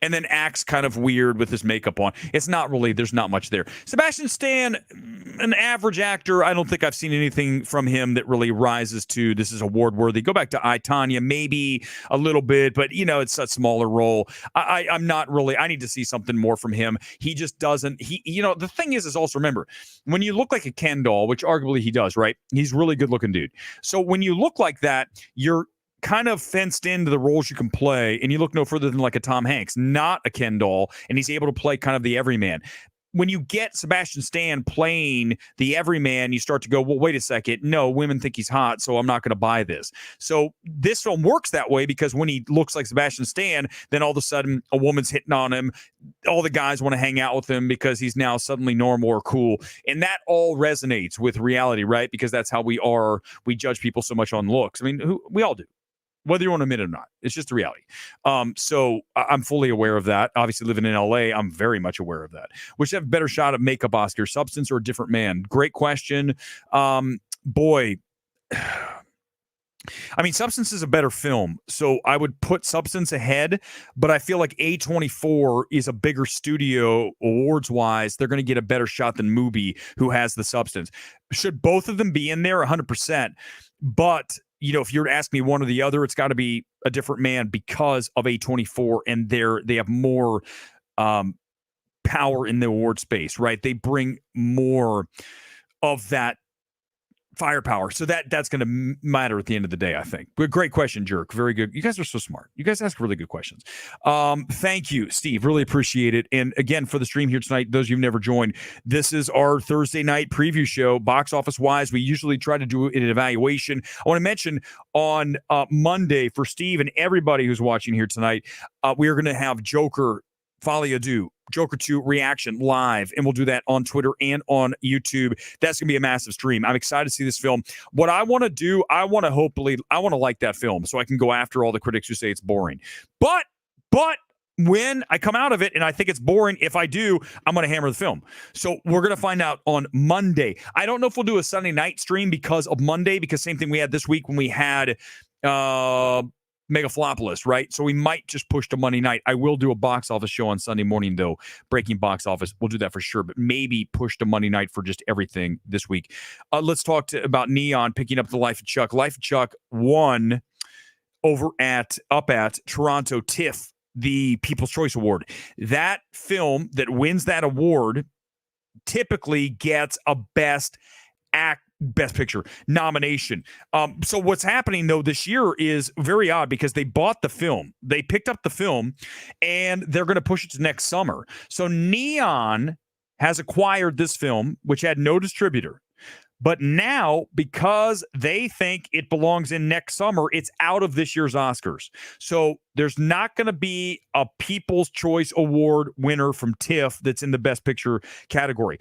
and then acts kind of weird with his makeup on. It's not really, there's not much there. Sebastian Stan, an average actor. I don't think I've seen anything from him that really rises to this is award worthy. Go back to I, Tonya, maybe a little bit, but you know, it's a smaller role. I'm not really, I need to see something more from him. He just doesn't, you know, the thing is also remember, when you look like a Ken doll, which arguably he does, right? He's a really good looking dude. So when you look like that, you're kind of fenced into the roles you can play, and you look no further than like a Tom Hanks, not a Ken doll, and he's able to play kind of the everyman. When you get Sebastian Stan playing the everyman, you start to go, well, wait a second. No, women think he's hot, so I'm not going to buy this. So this film works that way because when he looks like Sebastian Stan, then all of a sudden a woman's hitting on him. All the guys want to hang out with him because he's now suddenly normal or cool. And that all resonates with reality, right? Because that's how we are. We judge people so much on looks. I mean, we all do. Whether you want to admit it or not, it's just the reality. So I'm fully aware of that. Obviously, living in LA, I'm very much aware of that. Which have a better shot at makeup Oscar, Substance or A Different Man? Great question. Boy, I mean, Substance is a better film, so I would put Substance ahead, but I feel like A24 is a bigger studio awards-wise. They're going to get a better shot than Mubi, who has the Substance. Should both of them be in there? 100%. But you know, if you're to ask me one or the other, it's got to be A Different Man because of A24, and they have more power in the award space, right? They bring more of that firepower. So that's going to matter at the end of the day, I think. Great question, Jerk. Very good. You guys are so smart. You guys ask really good questions. Thank you, Steve. Really appreciate it. And again, for the stream here tonight, those of you who've never joined, this is our Thursday night preview show. Box office wise, we usually try to do an evaluation. I want to mention on Monday for Steve and everybody who's watching here tonight, we are going to have Joker Folie à Deux, Joker 2 reaction live, and we'll do that on Twitter and on YouTube. That's going to be a massive stream. I'm excited to see this film. What I want to do, I want to like that film so I can go after all the critics who say it's boring. But when I come out of it and I think it's boring, if I do, I'm going to hammer the film. So we're going to find out on Monday. I don't know if we'll do a Sunday night stream because of Monday, because same thing we had this week when we had Megalopolis, right? So we might just push to Monday night. I will do a box office show on Sunday morning, though. Breaking box office. We'll do that for sure, but maybe push to Monday night for just everything this week. Let's talk about Neon picking up The Life of Chuck. Life of Chuck won up at Toronto TIFF, the People's Choice Award. That film that wins that award typically gets a Best Picture nomination. So what's happening though this year is very odd because they bought the film, they picked up the film, and they're going to push it to next summer. So Neon has acquired this film, which had no distributor. But now, because they think it belongs in next summer, it's out of this year's Oscars. So there's not going to be a People's Choice Award winner from TIFF that's in the Best Picture category.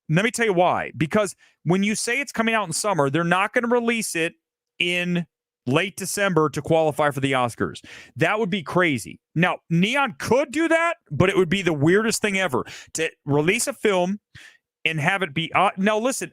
Let me tell you why. Because when you say it's coming out in summer, they're not going to release it in late December to qualify for the Oscars. That would be crazy. Now, Neon could do that, but it would be the weirdest thing ever to release a film and have it be... now, listen.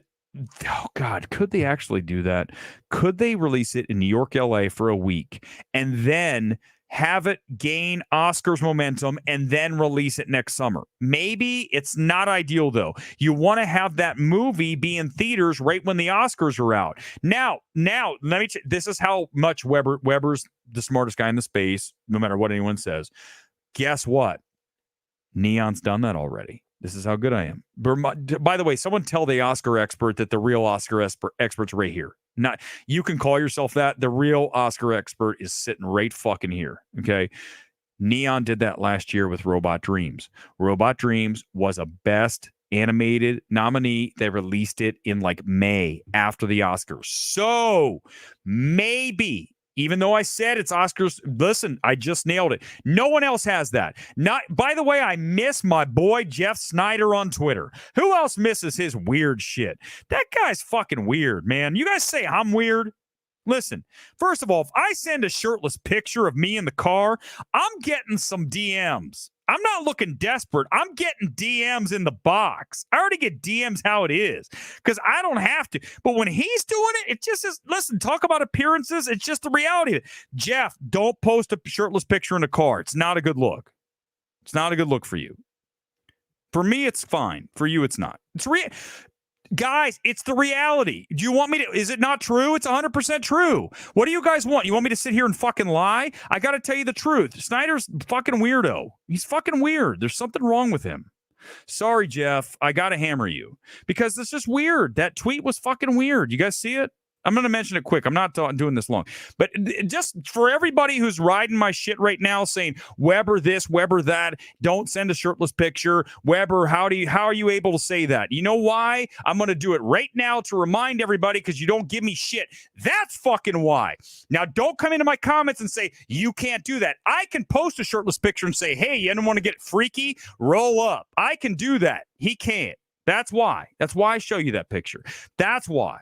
Oh, God, could they actually do that? Could they release it in New York, LA for a week and then have it gain Oscars momentum and then release it next summer? Maybe. It's not ideal, though. You want to have that movie be in theaters right when the Oscars are out. Now, let me this is how much Weber's the smartest guy in the space, no matter what anyone says. Guess what? Neon's done that already. This is how good I am. By the way, someone tell the Oscar expert that the real Oscar expert's right here. Not you can call yourself that. The real Oscar expert is sitting right fucking here. Okay. Neon did that last year with Robot Dreams. Robot Dreams was a Best Animated nominee. They released it in like May after the Oscars. So maybe, even though I said it's Oscars, listen, I just nailed it. No one else has that. By the way, I miss my boy Jeff Snyder on Twitter. Who else misses his weird shit? That guy's fucking weird, man. You guys say I'm weird? Listen, first of all, if I send a shirtless picture of me in the car, I'm getting some DMs. I'm not looking desperate. I'm getting DMs in the box. I already get DMs how it is because I don't have to. But when he's doing it, it just is, listen, talk about appearances. It's just the reality of it. Jeff, don't post a shirtless picture in a car. It's not a good look. It's not a good look for you. For me, it's fine. For you, it's not. It's real. Guys, it's the reality. Do you want me to? Is it not true? It's 100% true. What do you guys want? You want me to sit here and fucking lie? I got to tell you the truth. Snyder's fucking weirdo. He's fucking weird. There's something wrong with him. Sorry, Jeff. I got to hammer you because it's just weird. That tweet was fucking weird. You guys see it? I'm going to mention it quick. I'm not doing this long. But just for everybody who's riding my shit right now saying, Weber this, Weber that, don't send a shirtless picture. Weber, how are you able to say that? You know why? I'm going to do it right now to remind everybody because you don't give me shit. That's fucking why. Now, don't come into my comments and say, you can't do that. I can post a shirtless picture and say, hey, you don't want to get freaky? Roll up. I can do that. He can't. That's why. That's why I show you that picture. That's why.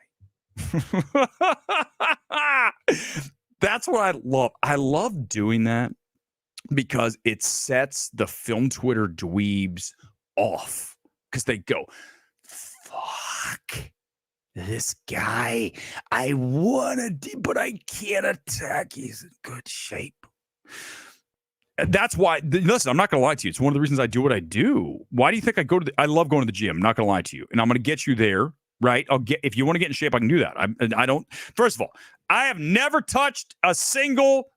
That's what I love. I love doing that because it sets the film Twitter dweebs off because they go, fuck this guy. I want to, but I can't attack. He's in good shape. That's why. Listen, I'm not going to lie to you. It's one of the reasons I do what I do. Why do you think I love going to the gym? I'm not going to lie to you. And I'm going to get you there. Right? If you want to get in shape, I can do that. I don't. First of all, I have never touched a single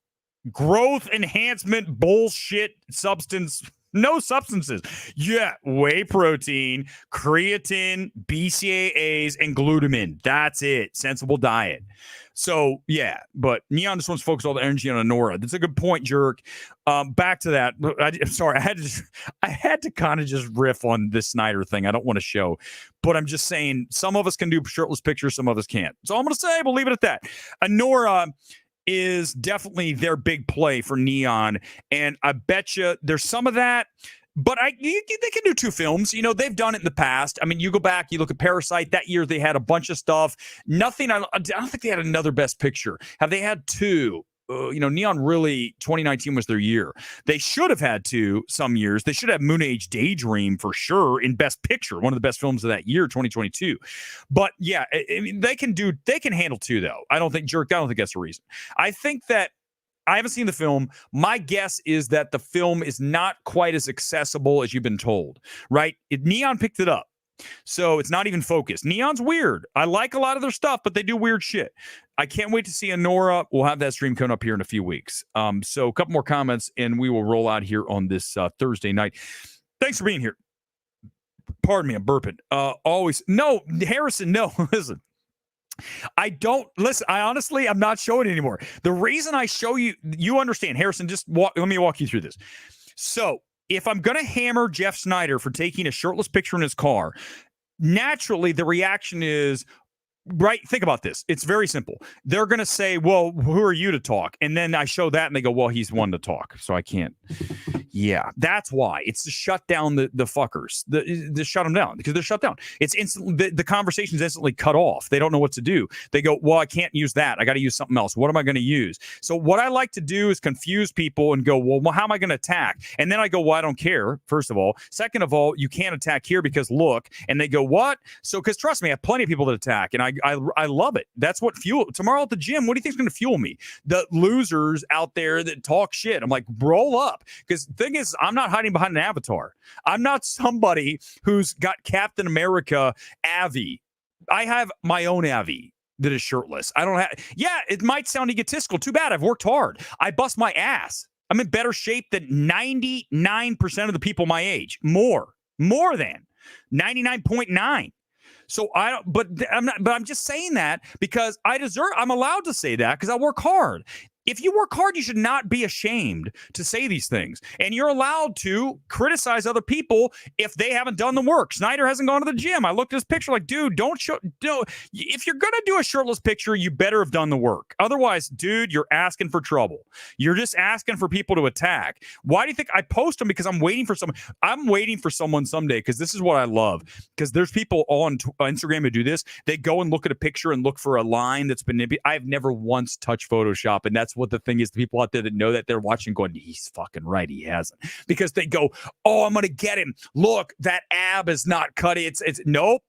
growth enhancement bullshit substance. No substances. Yeah, whey protein, creatine, BCAAs, and glutamine. That's it. Sensible diet. So, yeah, but Neon just wants to focus all the energy on Honora. That's a good point, Jerk. Back to that. I'm sorry. I had to kind of just riff on this Snyder thing. I don't want to show, but I'm just saying some of us can do shirtless pictures, some of us can't. So I'm going to say we'll leave it at that. Honora is definitely their big play for Neon, and I bet you there's some of that, But they can do 2 films. You know, they've done it in the past. I mean, you go back, you look at Parasite. That year they had a bunch of stuff. Nothing. I don't think they had another Best Picture. Have they had 2? You know, Neon really 2019 was their year. They should have had 2 some years. They should have Moon Age Daydream for sure in Best Picture, one of the best films of that year, 2022. But yeah, I mean, they can handle 2 though. I don't think that's the reason. I think that I haven't seen the film. My guess is that the film is not quite as accessible as you've been told, right? Neon picked it up. So it's not even focused. Neon's weird. I like a lot of their stuff, but they do weird shit. I can't wait to see Anora. We'll have that stream coming up here in a few weeks. So a couple more comments, and we will roll out here on this Thursday night. Thanks for being here. Pardon me, I'm burping. No, Harrison, no, listen. I honestly, I'm not showing it anymore. The reason I show you, you understand, Harrison, let me walk you through this. So if I'm going to hammer Jeff Snyder for taking a shirtless picture in his car, naturally the reaction is, right, think about this. It's very simple. They're going to say, well, who are you to talk? And then I show that and they go, well, he's one to talk. So I can't. Yeah, that's why. It's to shut down the fuckers. The shut them down because they're shut down. It's instantly, the conversation's instantly cut off. They don't know what to do. They go, well, I can't use that. I got to use something else. What am I going to use? So what I like to do is confuse people and go, well, how am I going to attack? And then I go, well, I don't care, first of all. Second of all, you can't attack here because look. And they go, what? So, because trust me, I have plenty of people that attack. And I love it. That's what tomorrow at the gym. What do you think is going to fuel me? The losers out there that talk shit. I'm like, roll up. Because the thing is, I'm not hiding behind an avatar. I'm not somebody who's got Captain America Avi. I have my own Avi that is shirtless. I don't have. Yeah, it might sound egotistical. Too bad. I've worked hard. I bust my ass. I'm in better shape than 99% of the people my age. More than 99.9. So I'm just saying that because I'm allowed to say that because I work hard. If you work hard, you should not be ashamed to say these things. And you're allowed to criticize other people if they haven't done the work. Snyder hasn't gone to the gym. I looked at his picture like, dude, don't. If you're going to do a shirtless picture, you better have done the work. Otherwise, dude, you're asking for trouble. You're just asking for people to attack. Why do you think I post them? Because I'm waiting for someone. I'm waiting for someone someday because this is what I love. Because there's people on Instagram who do this. They go and look at a picture and look for a line that's been. I've never once touched Photoshop, and that's what the thing is. The people out there that know that, they're watching going, he's fucking right, he hasn't, because they go, oh, I'm gonna get him, look, that ab is not cut. It's nope,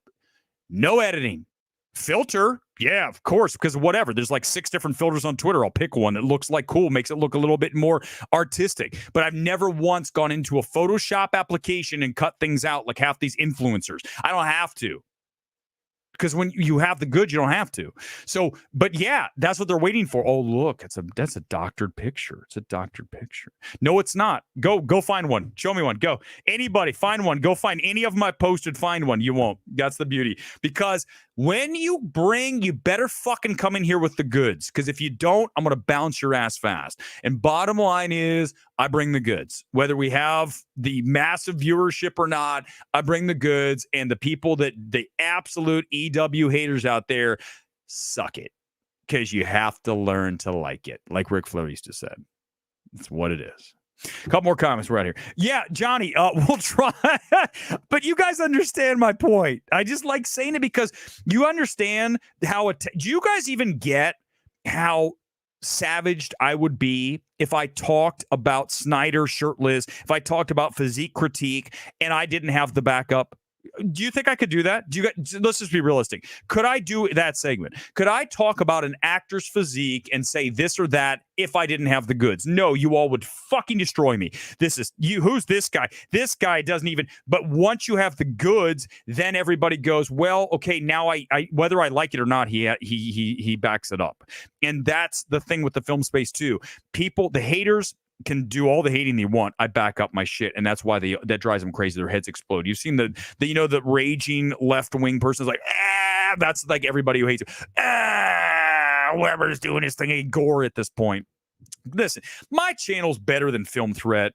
no editing, filter, yeah, of course, because whatever, there's like 6 different filters on Twitter. I'll pick one that looks like cool, makes it look a little bit more artistic. But I've never once gone into a Photoshop application and cut things out like half these influencers. I don't have to. Because when you have the goods, you don't have to. So, but yeah, that's what they're waiting for. Oh, look, that's a doctored picture. It's a doctored picture. No, it's not. Go find one. Show me one. Go. Anybody, find one. Go find any of them I posted. Find one. You won't. That's the beauty. Because when you better fucking come in here with the goods. Because if you don't, I'm going to bounce your ass fast. And bottom line is, I bring the goods. Whether we have the massive viewership or not, I bring the goods. And the people the absolute EW haters out there, suck it. Because you have to learn to like it. Like Ric Flair used to say. That's what it is. A couple more comments right here. Yeah, Johnny, we'll try. But you guys understand my point. I just like saying it because you understand how do you guys even get how savaged I would be if I talked about Snyder shirtless, if I talked about physique critique, and I didn't have the backup? Do you think I could do that? Let's just be realistic. Could I do that segment? Could I talk about an actor's physique and say this or that if I didn't have the goods? No, you all would fucking destroy me. This is you. Who's this guy? This guy doesn't even. But once you have the goods, then everybody goes, well, okay, now I whether I like it or not, he backs it up. And that's the thing with the film space too. People, the haters, can do all the hating they want. I back up my shit, and that's why that drives them crazy. Their heads explode. You've seen the raging left wing person is like, that's like everybody who hates it. Whoever's doing this thing, gore at this point. Listen, my channel's better than Film Threat.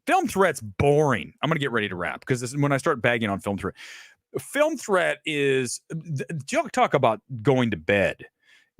Film Threat's boring. I'm gonna get ready to wrap because this is when I start bagging on Film Threat. Film Threat is talk about going to bed.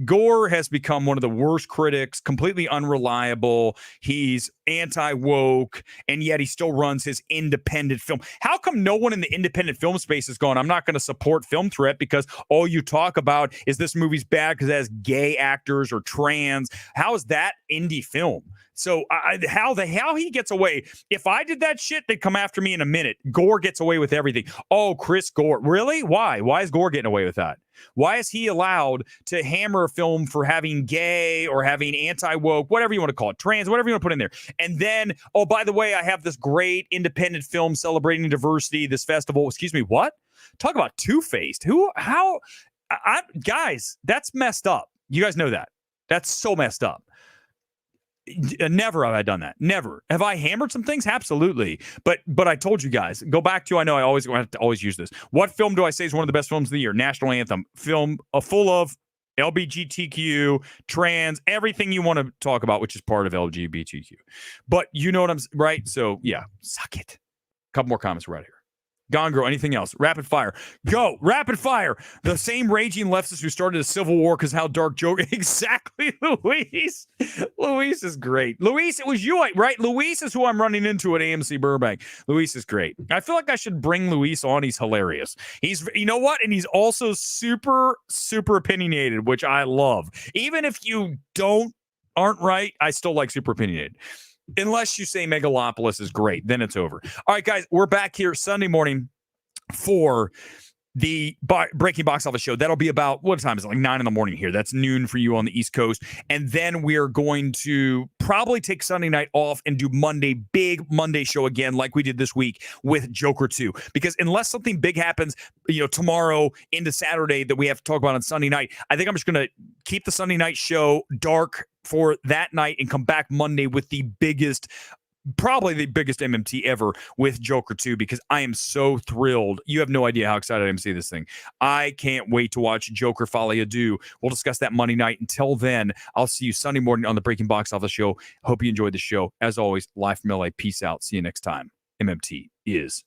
Gore has become one of the worst critics, completely unreliable. He's anti-woke, and yet he still runs his independent film. How come no one in the independent film space is going, I'm not going to support Film Threat because all you talk about is this movie's bad because it has gay actors or trans? How is that indie film? So how he gets away? If I did that shit, they'd come after me in a minute. Gore gets away with everything. Oh, Chris Gore. Really? Why? Why is Gore getting away with that? Why is he allowed to hammer a film for having gay or having anti-woke, whatever you want to call it, trans, whatever you want to put in there? And then, oh, by the way, I have this great independent film celebrating diversity, this festival. Excuse me, what? Talk about two-faced. Guys, that's messed up. You guys know that. That's so messed up. Never have I done that. Never. Have I hammered some things? Absolutely. But I told you guys, go back to, I know I have to always use this. What film do I say is one of the best films of the year? National Anthem. Film full of LGBTQ, trans, everything you want to talk about, which is part of LGBTQ. But you know what I'm, right? So yeah, suck it. Couple more comments right here. Gone Girl, anything else? Rapid fire. Go. Rapid fire. The same raging leftists who started a civil war because how dark joke. Exactly, Luis. Luis is great. Luis, it was you, right? Luis is who I'm running into at AMC Burbank. Luis is great. I feel like I should bring Luis on. He's hilarious. He's, you know what? And he's also super, super opinionated, which I love. Even if you aren't right, I still like super opinionated. Unless you say Megalopolis is great, then it's over. All right, guys, we're back here Sunday morning for the Breaking Box Office show. That'll be about, what time is it? Like 9 in the morning here. That's noon for you on the East Coast. And then we are going to probably take Sunday night off and do big Monday show again, like we did this week with Joker 2. Because unless something big happens, tomorrow into Saturday that we have to talk about on Sunday night, I think I'm just going to keep the Sunday night show dark for that night and come back Monday with probably the biggest MMT ever with Joker 2, because I am so thrilled. You have no idea how excited I am to see this thing. I can't wait to watch Joker Folie à Deux. We'll discuss that Monday night. Until then, I'll see you Sunday morning on the Breaking Box Office show. Hope you enjoyed the show. As always, live from LA. Peace out. See you next time. MMT is